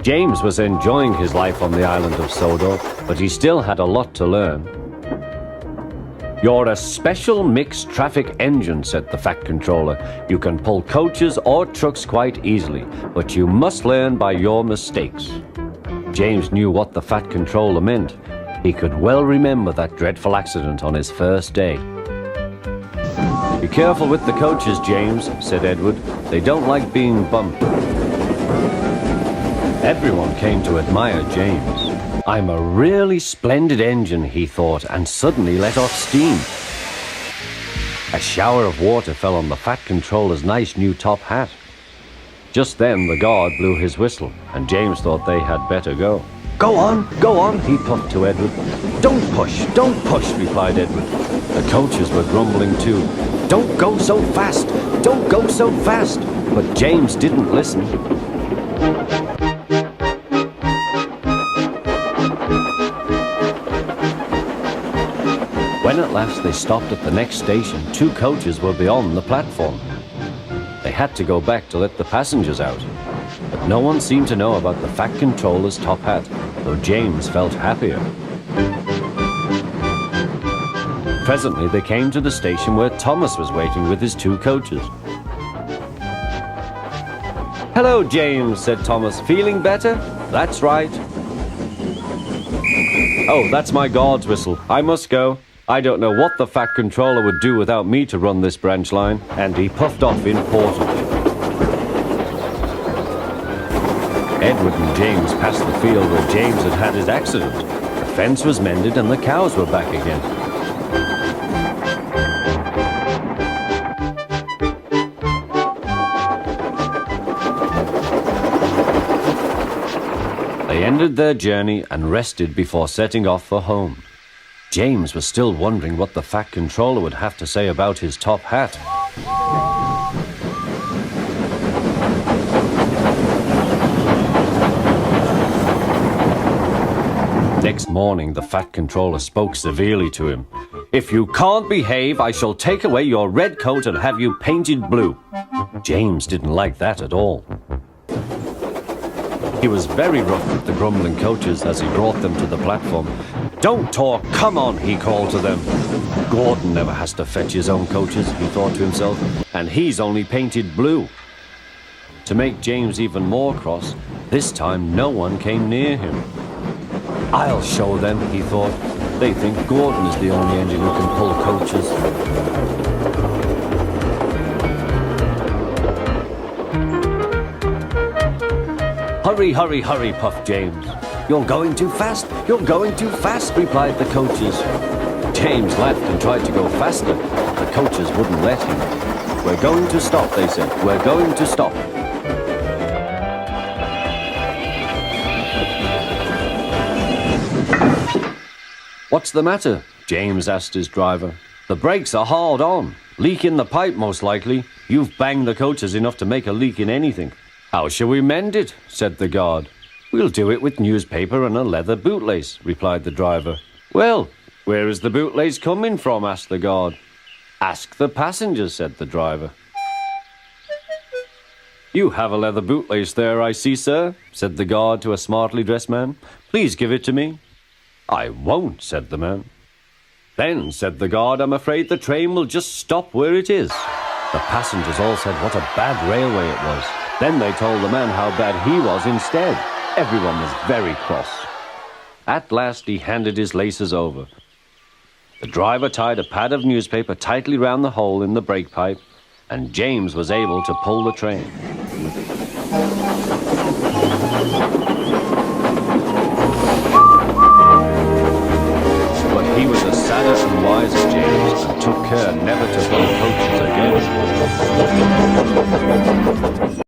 James was enjoying his life on the island of Sodor, but he still had a lot to learn. "You're a special mixed traffic engine," said the Fat Controller. "You can pull coaches or trucks quite easily, but you must learn by your mistakes." James knew what the Fat Controller meant. He could well remember that dreadful accident on his first day. "Be careful with the coaches, James," said Edward. "They don't like being bumped." Everyone came to admire James. "I'm a really splendid engine," he thought, and suddenly let off steam. A shower of water fell on the Fat Controller's nice new top hat. Just then the guard blew his whistle, and James thought they had better go. Go on," he puffed to Edward. Don't push," replied Edward. The coaches were grumbling too. Don't go so fast! Don't go so fast!" But James didn't listen. When at last they stopped at the next station, 2 coaches were beyond the platform. They had to go back to let the passengers out. But no one seemed to know about the Fat Controller's top hat, though James felt happier. Presently they came to the station where Thomas was waiting with his 2 coaches. "Hello, James," said Thomas. "Feeling better?" "That's right." "Oh, that's my guard's whistle. I must go. I don't know what the Fat Controller would do without me to run this branch line." And he puffed off importantly. Edward and James passed the field where James had had his accident. The fence was mended and the cows were back again. They ended their journey and rested before setting off for home. James was still wondering what the Fat Controller would have to say about his top hat. Next morning, the Fat Controller spoke severely to him. "If you can't behave, I shall take away your red coat and have you painted blue." James didn't like that at all. He was very rough with the grumbling coaches as he brought them to the platform. "Don't talk, come on," he called to them. "Gordon never has to fetch his own coaches," he thought to himself, "and he's only painted blue." To make James even more cross, this time no one came near him. "I'll show them," he thought. "They think Gordon is the only engine who can pull coaches." "Hurry, hurry, hurry," puffed James. "You're going too fast, you're going too fast," replied the coaches. James laughed and tried to go faster. The coaches wouldn't let him. "We're going to stop," they said. "We're going to stop." "What's the matter?" James asked his driver. "The brakes are hard on. Leak in the pipe, most likely. You've banged the coaches enough to make a leak in anything." "How shall we mend it?" said the guard. "We'll do it with newspaper and a leather bootlace," replied the driver. "Well, where is the bootlace coming from?" asked the guard. "Ask the passengers," said the driver. "You have a leather bootlace there, I see, sir," said the guard to a smartly dressed man. "Please give it to me." "I won't," said the man. "Then," said the guard, "I'm afraid the train will just stop where it is." The passengers all said what a bad railway it was. Then they told the man how bad he was instead. Everyone was very cross. At last he handed his laces over. The driver tied a pad of newspaper tightly round the hole in the brake pipe, and James was able to pull the train. But he was a sadder and wiser James, and took care never to pull coaches again.